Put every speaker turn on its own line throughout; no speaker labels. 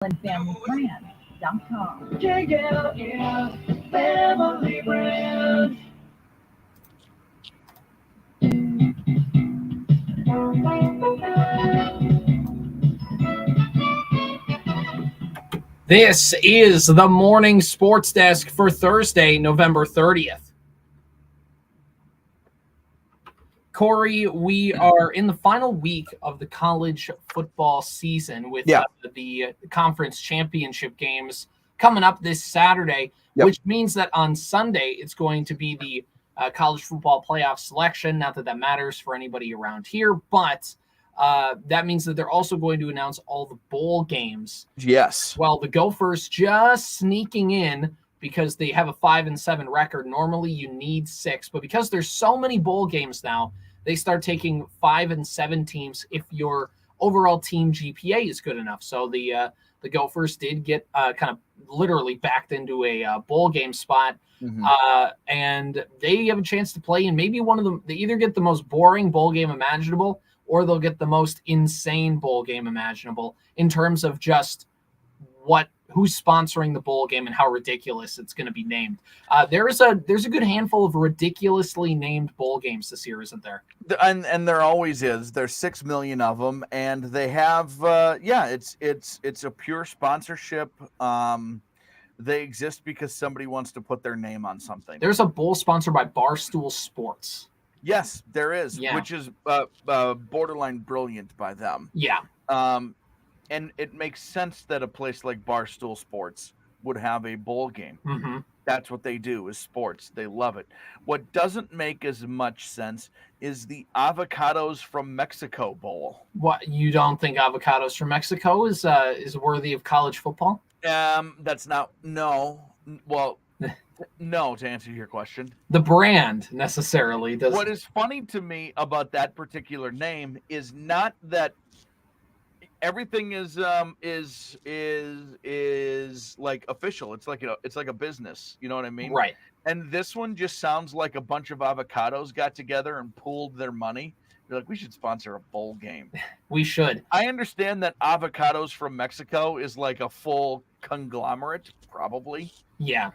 FamilyBrand.com. Yeah, Family Brand.
This is the Morning Sports Desk for Thursday, November 30th. Corey, we are in the final week of the college football season with the conference championship games coming up this Saturday, which means that on Sunday it's going to be the college football playoff selection. Not that that matters for anybody around here, but that means that they're also going to announce all the bowl games.
Yes.
Well, the Gophers just sneaking in because they have a 5-7 record. Normally you need 6, but because there's so many bowl games now, they start taking 5 and 7 teams if your overall team GPA is good enough. So the Gophers did get kind of literally backed into a bowl game spot, and they have a chance to play in maybe one of them. They either get the most boring bowl game imaginable, or they'll get the most insane bowl game imaginable in terms of just who's sponsoring the bowl game and how ridiculous it's going to be named. There's a good handful of ridiculously named bowl games this year, isn't there?
And there always is. There's 6 million of them, and they have it's a pure sponsorship. They exist because somebody wants to put their name on something.
There's a bowl sponsored by Barstool Sports.
Yes, there is, which is borderline brilliant by them.
Yeah.
And it makes sense that a place like Barstool Sports would have a bowl game.
Mm-hmm.
That's what they do, is sports. They love it. What doesn't make as much sense is the Avocados from Mexico Bowl.
What, you don't think Avocados from Mexico is worthy of college football?
That's not, no. Well, no, to answer your question.
The brand necessarily does.
What is funny to me about that particular name is not that everything is like official. It's like a business. You know what I mean?
Right.
And this one just sounds like a bunch of avocados got together and pooled their money. They're like, we should sponsor a bowl game.
We should.
I understand that Avocados from Mexico is like a full conglomerate, probably.
Yeah.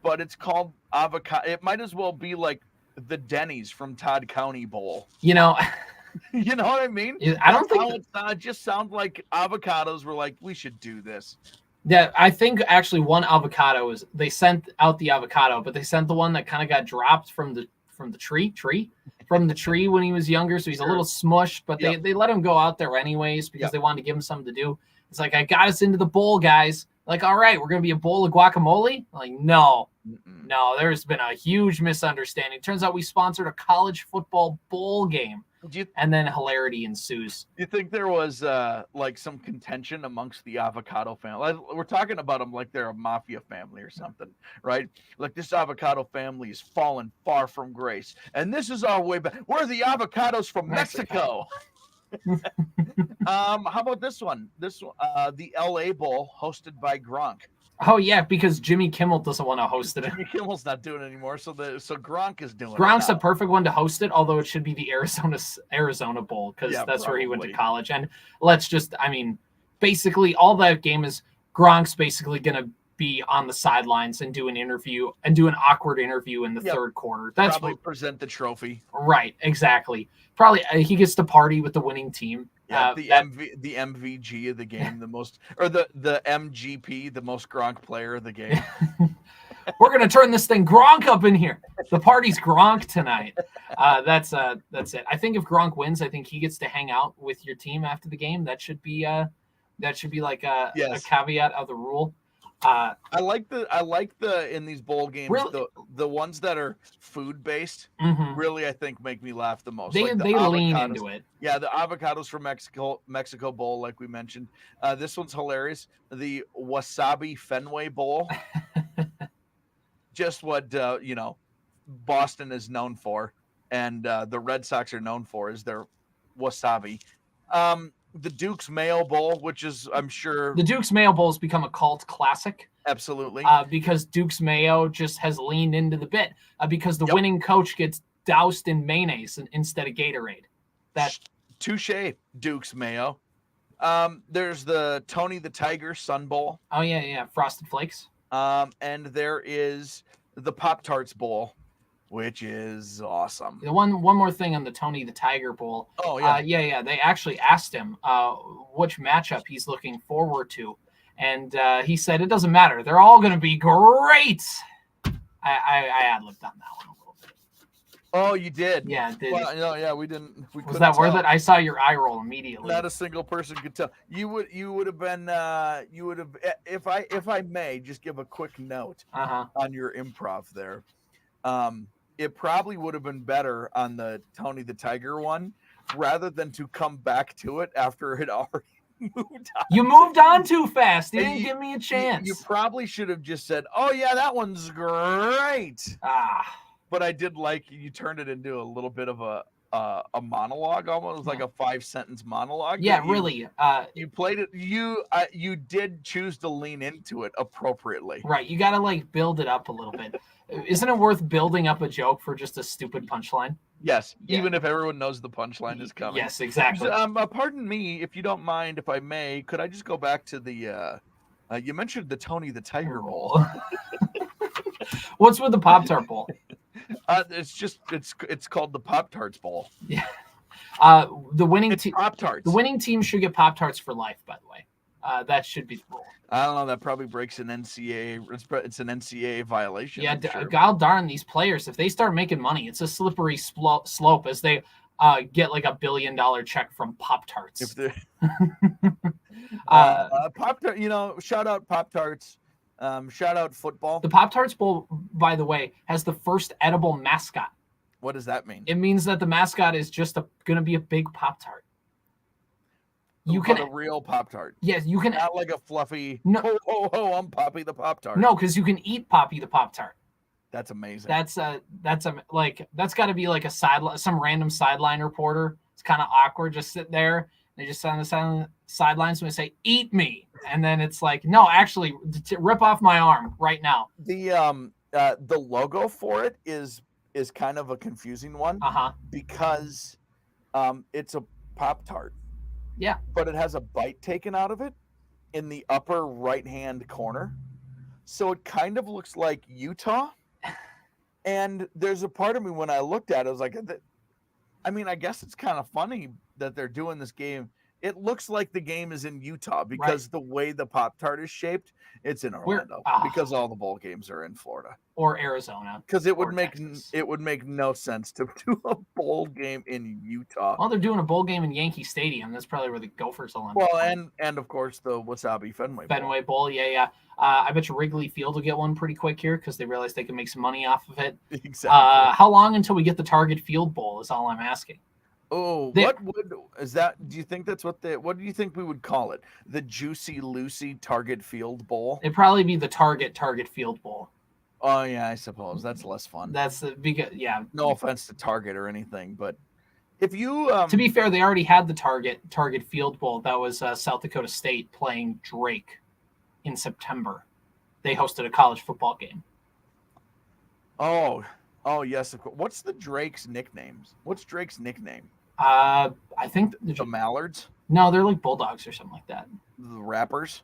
But it's called avocado. It might as well be like the Denny's from Todd County Bowl.
You know.
You know what I mean?
I don't think
it just sounds like avocados were like, we should do this.
Yeah, I think actually one avocado they sent out the avocado, but they sent the one that kind of got dropped from the tree when he was younger, so he's a little smushed, but they let him go out there anyways because they wanted to give him something to do. It's like, I got us into the bowl, guys. Like, all right, we're gonna be a bowl of guacamole. Like, no, there's been a huge misunderstanding. Turns out we sponsored a college football bowl game. And then hilarity ensues.
You think there was like some contention amongst the avocado family? We're talking about them like they're a mafia family or something, right? Like, this avocado family is fallen far from grace, and this is our way back. We're the avocados from Mexico. How about this one? The LA Bowl, hosted by Gronk.
Oh yeah, because Jimmy Kimmel doesn't want to host it.
Jimmy Kimmel's not doing it anymore, so Gronk is doing it.
Gronk's a perfect one to host it, although it should be the Arizona Bowl because that's probably where he went to college. And basically all that game is Gronk's basically going to be on the sidelines and do an interview and do an awkward interview in the third quarter. That's
probably present the trophy.
Right, exactly. Probably he gets to party with the winning team.
Yeah, the MVG of the game, the MGP, the most Gronk player of the game.
We're gonna turn this thing Gronk up in here. The party's Gronk tonight. That's it. I think if Gronk wins, I think he gets to hang out with your team after the game. That should be like a caveat of the rule.
I like the in these bowl games, really? the ones that are food based really, I think, make me laugh the most.
They lean into it.
Yeah, the avocados from Mexico Bowl, like we mentioned. This one's hilarious. The Wasabi Fenway Bowl. Just what Boston is known for, and the Red Sox are known for, is their wasabi. The Duke's Mayo Bowl, which is, I'm sure...
The Duke's Mayo Bowl has become a cult classic.
Absolutely.
Because Duke's Mayo just has leaned into the bit. Because the winning coach gets doused in mayonnaise instead of Gatorade.
Touche, Duke's Mayo. There's the Tony the Tiger Sun Bowl.
Oh yeah, Frosted Flakes.
And there is the Pop-Tarts Bowl, which is awesome.
One more thing on the Tony the Tiger Bowl.
Oh yeah,
yeah. They actually asked him which matchup he's looking forward to, and he said it doesn't matter. They're all going to be great. I ad-libbed on that one a little bit.
Oh, you did?
Yeah, did.
Well, no, yeah, we didn't.
Was that worth it? I saw your eye roll immediately.
Not a single person could tell. You would have been. You would have. If I may, just give a quick note on your improv there. It probably would have been better on the Tony the Tiger one, rather than to come back to it after it already moved on.
You moved on too fast. You didn't give me a chance.
You probably should have just said, "Oh yeah, that one's great." But I did like you turned it into a little bit of a monologue, almost like a 5-sentence monologue.
Yeah, really.
You played it. You did choose to lean into it appropriately.
Right. You got to like build it up a little bit. Isn't it worth building up a joke for just a stupid punchline?
Yes, even if everyone knows the punchline is coming.
Yes, exactly.
Pardon me, if you don't mind, if I may, could I just go back to the? You mentioned the Tony the Tiger Bowl.
What's with the Pop-Tart Bowl?
It's called the Pop-Tarts Bowl.
Yeah. The winning team.
Pop-Tarts.
The winning team should get Pop-Tarts for life. By the way, that should be the rule.
I don't know. That probably breaks an NCAA. It's an NCAA violation.
Yeah,
sure.
God darn these players! If they start making money, it's a slippery slope as they get like $1 billion check from Pop-Tarts.
If they Pop-Tart, shout out Pop-Tarts. Shout out football.
The Pop-Tarts Bowl, by the way, has the first edible mascot.
What does that mean?
It means that the mascot is just going to be a big Pop-Tart. You can
a real Pop-Tart.
Yes, you can.
Not like a fluffy.
No,
ho ho ho! I'm Poppy the Pop-Tart.
No, because you can eat Poppy the Pop-Tart.
That's amazing.
That's got to be like some random sideline reporter. It's kind of awkward, just sit there. They just sit on the sidelines and they say, "Eat me," and then it's like, "No, actually, rip off my arm right now."
The logo for it is kind of a confusing one. Because it's a Pop-Tart.
Yeah.
But it has a bite taken out of it in the upper right-hand corner. So it kind of looks like Utah. And there's a part of me when I looked at it, I was like, I guess it's kind of funny that they're doing this game. It looks like the game is in Utah because the way the Pop-Tart is shaped, it's in Orlando because all the bowl games are in Florida
or Arizona.
Because it would make no sense to do a bowl game in Utah.
Well, they're doing a bowl game in Yankee Stadium. That's probably where the Gophers will end.
Well, and of course the Wasabi Fenway Bowl.
Yeah. I bet you Wrigley Field will get one pretty quick here because they realize they can make some money off of it.
Exactly.
How long until we get the Target Field Bowl is all I'm asking.
Oh, what is that? Do you think that's what do you think we would call it? The Juicy Lucy Target Field Bowl?
It'd probably be the Target Field Bowl.
Oh yeah, I suppose that's less fun.
That's yeah.
No offense to Target or anything, but if you
to be fair, they already had the Target Field Bowl. That was South Dakota State playing Drake in September. They hosted a college football game.
Oh yes, of course. What's Drake's nicknames? What's Drake's nickname?
I think
the Mallards.
No, they're like Bulldogs or something like that.
The rappers.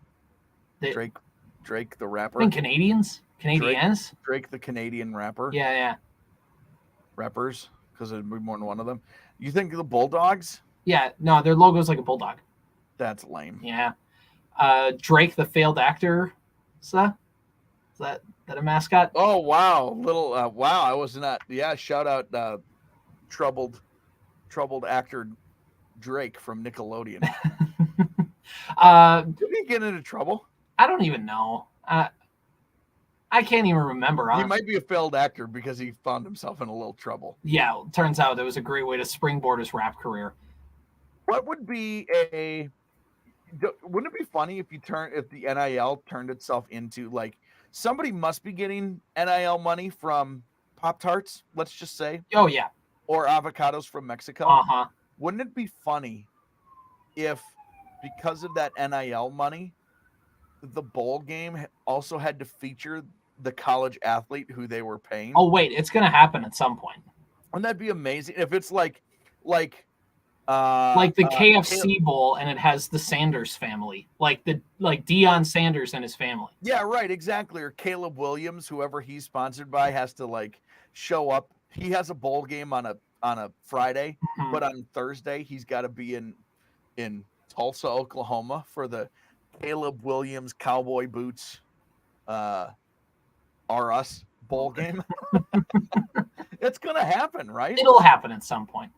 Drake the rapper.
I think Canadians.
Drake the Canadian rapper.
Yeah.
Rappers, because there'd be more than one of them. You think the Bulldogs?
Yeah, no, their logo's like a bulldog.
That's lame.
Yeah. Drake the failed actor. Is that a mascot?
Oh wow, wow! I was not. Yeah, shout out troubled actor Drake from Nickelodeon. Did he get into trouble?
I don't even know. I can't even remember.
He might be a failed actor because he found himself in a little trouble.
Yeah, turns out it was a great way to springboard his rap career.
What would be wouldn't it be funny if the NIL turned itself into like somebody must be getting NIL money from Pop-Tarts, let's just say.
Oh yeah.
Or avocados from Mexico.
Uh-huh.
Wouldn't it be funny if because of that NIL money, the bowl game also had to feature the college athlete who they were paying?
Oh wait, it's gonna happen at some point.
Wouldn't that be amazing if it's like
Like the KFC bowl, and it has the Sanders family, like Deion Sanders and his family.
Yeah, right, exactly. Or Caleb Williams, whoever he's sponsored by, has to like show up. He has a bowl game on a Friday, but on Thursday he's got to be in Tulsa, Oklahoma for the Caleb Williams Cowboy Boots R Us bowl game. It's gonna happen, right?
It'll happen at some point.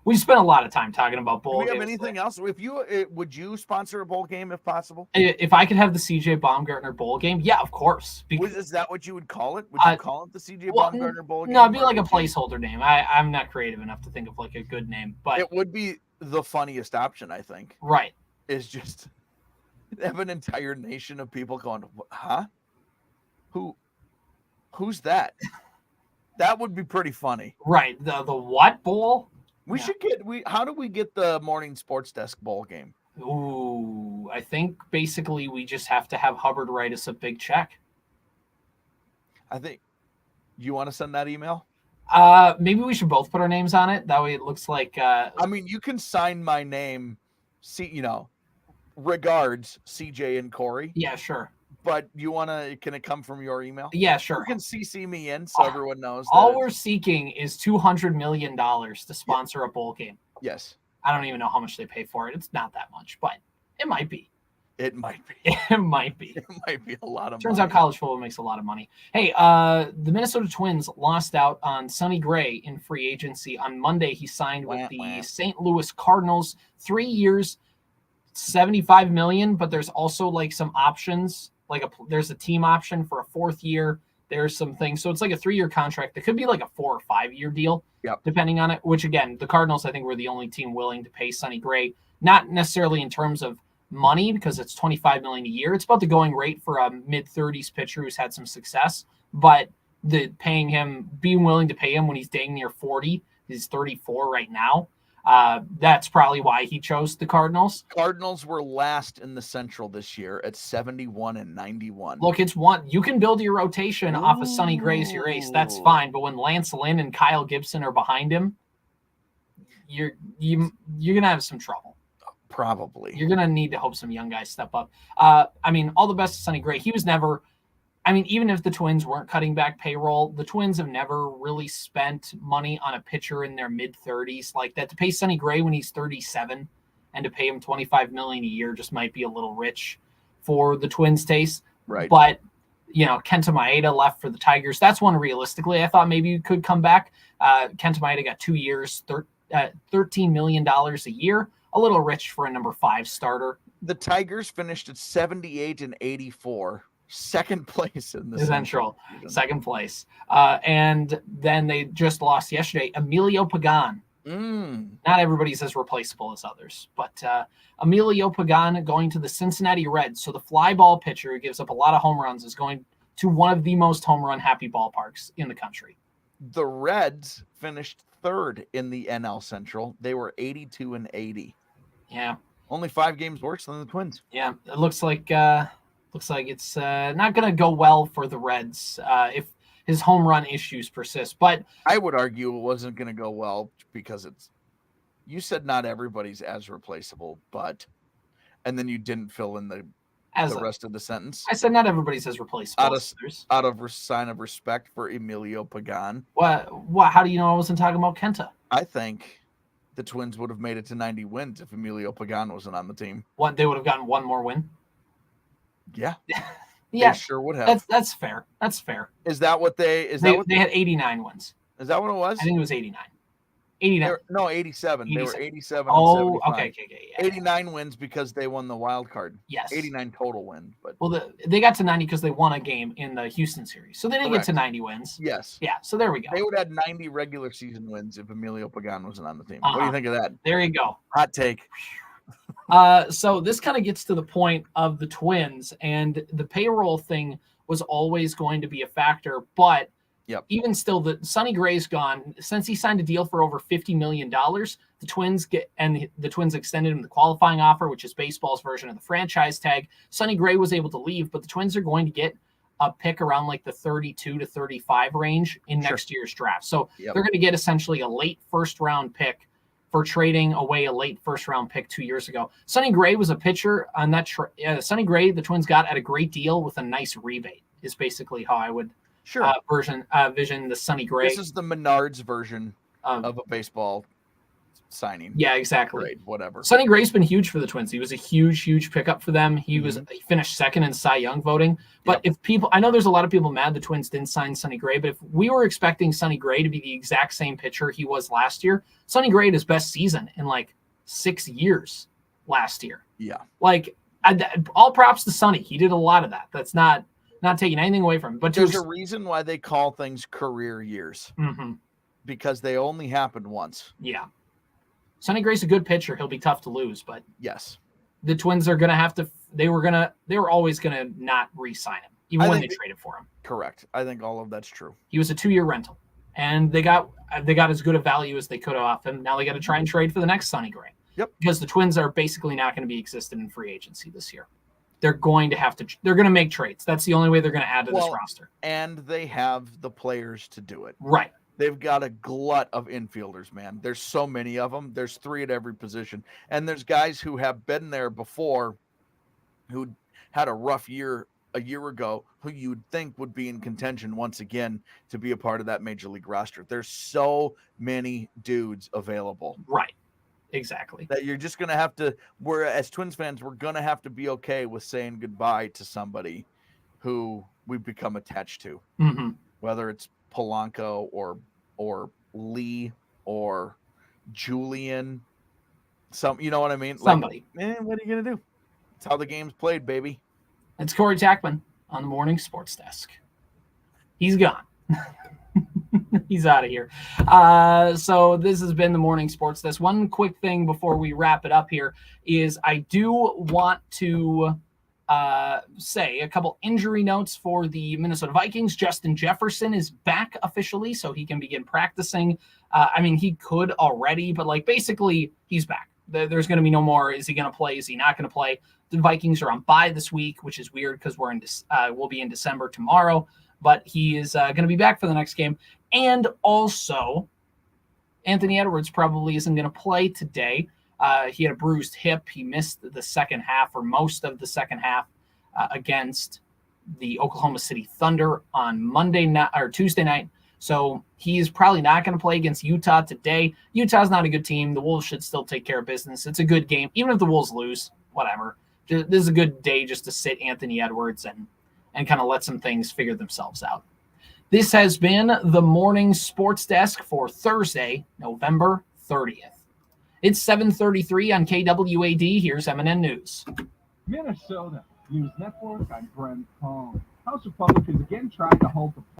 We spent a lot of time talking about bowl games.
Do we have anything else? Would you sponsor a bowl game if possible?
If I could have the CJ Baumgartner bowl game, yeah, of course.
Is that what you would call it? Would you call it the CJ Baumgartner bowl game?
No, it'd be like a placeholder name. I'm not creative enough to think of like a good name, but
it would be the funniest option, I think.
Right.
Is just have an entire nation of people going, huh? Who's that? That would be pretty funny.
Right. The what bowl?
How do we get the morning sports desk bowl game?
Ooh, I think basically we just have to have Hubbard write us a big check.
I think you want to send that email?
Maybe we should both put our names on it. That way it looks like
I mean, you can sign my name, regards CJ and Corey.
Yeah, sure.
But can it come from your email?
Yeah, sure.
You can CC me in so everyone knows.
All we're seeking is $200 million to sponsor a bowl game.
Yes.
I don't even know how much they pay for it. It's not that much, but it might be.
It might be.
It might be.
It might be a lot of money.
Turns out college football makes a lot of money. Hey, the Minnesota Twins lost out on Sonny Gray in free agency. On Monday, he signed with the St. Louis Cardinals. 3 years, $75 million, but there's also like some options. There's a team option for a fourth year. There's some things. So it's like a 3-year contract. It could be like a 4 or 5 year deal, depending on it, which again, the Cardinals, I think, were the only team willing to pay Sonny Gray, not necessarily in terms of money because it's $25 million a year. It's about the going rate for a mid-30s pitcher who's had some success, but being willing to pay him when he's dang near 40, he's 34 right now. That's probably why he chose the Cardinals.
Cardinals were last in the Central this year at 71-91.
Look, it's one. You can build your rotation off of Sonny Gray as your ace. That's fine. But when Lance Lynn and Kyle Gibson are behind him, you're gonna have some trouble.
Probably.
You're gonna need to hope some young guys step up. I mean, all the best to Sonny Gray. He was never. I mean, even if the Twins weren't cutting back payroll, the Twins have never really spent money on a pitcher in their mid-30s like that. To pay Sonny Gray when he's 37 and to pay him $25 million a year just might be a little rich for the Twins' taste.
Right.
But, Kenta Maeda left for the Tigers. That's one realistically I thought maybe you could come back. Kenta Maeda got 2 years, $13 million a year. A little rich for a number 5 starter.
The Tigers finished at 78-84. Second place in the
Central. Second place. And then they just lost yesterday. Emilio Pagan. Not everybody's as replaceable as others, but Emilio Pagan going to the Cincinnati Reds. So the fly ball pitcher who gives up a lot of home runs is going to one of the most home run happy ballparks in the country.
The Reds finished 3rd in the NL Central. They were 82-80.
Yeah.
Only 5 games worse than the Twins.
Yeah. It looks like it's not going to go well for the Reds if his home run issues persist. But
I would argue it wasn't going to go well because you said not everybody's as replaceable, and then you didn't fill in the rest of the sentence.
I said not everybody's as replaceable.
Out of sign of respect for Emilio Pagan.
What? How do you know I wasn't talking about Kenta?
I think the Twins would have made it to 90 wins if Emilio Pagan wasn't on the team.
What? They would have gotten one more win?
Yeah.
Yeah.
They sure would have.
That's fair. That's fair.
Is that what they
had 89 wins.
Is that what it was?
I think it was 89. 89.
No, 87. They were 87
Oh,
and 75.
okay. Yeah.
89 wins because they won the wild card.
Yes.
89 total wins. But
they got to 90 because they won a game in the Houston series. So they didn't get to 90 wins.
Yes.
Yeah, so there we go.
They would have had 90 regular season wins if Emilio Pagan wasn't on the team. What do you think of that?
There you go.
Hot take.
So this kind of gets to the point of the Twins, and the payroll thing was always going to be a factor, but even still, the Sonny Gray's gone. Since he signed a deal for over $50 million, the Twins extended him the qualifying offer, which is baseball's version of the franchise tag. Sonny Gray was able to leave, but the Twins are going to get a pick around like the 32 to 35 range in next year's draft. So they're going to get essentially a late first round pick for trading away a late first-round pick 2 years ago. Sonny Gray was a pitcher on that. Sonny Gray, the Twins got at a great deal with a nice rebate, is basically how I would vision the Sonny Gray.
This is the Menards version of a baseball signing.
Yeah, exactly.
Trade, whatever.
Sonny Gray's been huge for the Twins. He was a huge pickup for them. He finished second in Cy Young voting. But if people, I know there's a lot of people mad the Twins didn't sign Sonny Gray, but if we were expecting Sonny Gray to be the exact same pitcher he was last year, Sonny Gray had his best season in like 6 years last year.
Yeah.
Like all props to Sonny. He did a lot of that. That's not taking anything away from him. But
there's a reason why they call things career years.
Mm-hmm.
Because they only happened once.
Yeah. Sonny Gray's a good pitcher. He'll be tough to lose, but
yes,
the Twins are going to have to. They were always going to not re-sign him, even when they traded for him.
Correct. I think all of that's true.
He was a 2-year rental, and they got as good a value as they could have off him. Now they got to try and trade for the next Sonny Gray.
Yep. Because
the Twins are basically not going to be existent in free agency this year. They're going to have to. They're going to make trades. That's the only way they're going to add to this roster.
And they have the players to do it.
Right.
They've got a glut of infielders, man. There's so many of them. There's 3 at every position. And there's guys who have been there before who had a rough year a year ago who you'd think would be in contention once again to be a part of that major league roster. There's so many dudes available.
Right. Exactly.
That you're just going to have to, as Twins fans, we're going to have to be okay with saying goodbye to somebody who we've become attached to.
Mm-hmm.
Whether it's Polanco or Lee or Julian, you know what I mean?
Somebody.
Like, what are you gonna do? It's how the game's played, baby.
It's Corey Tackman on the morning sports desk. He's gone. He's out of here. So this has been the morning sports desk. One quick thing before we wrap it up here is I do want to say a couple injury notes for the Minnesota Vikings. Justin Jefferson is back officially, so he can begin practicing. I mean, he could already, but like basically he's back. There's going to be no more. Is he going to play? Is he not going to play? The Vikings are on bye this week, which is weird because we'll be in December tomorrow, but he is going to be back for the next game. And also, Anthony Edwards probably isn't going to play today. He had a bruised hip. He missed the second half or most of the second half against the Oklahoma City Thunder on Monday night or Tuesday night. So he's probably not going to play against Utah today. Utah's not a good team. The Wolves should still take care of business. It's a good game. Even if the Wolves lose, whatever. This is a good day just to sit Anthony Edwards and kind of let some things figure themselves out. This has been the morning sports desk for Thursday, November 30th. It's 7:33 on KWAD. Here's MNN News.
Minnesota News Network. I'm Brent Cohn. House Republicans again tried to hold the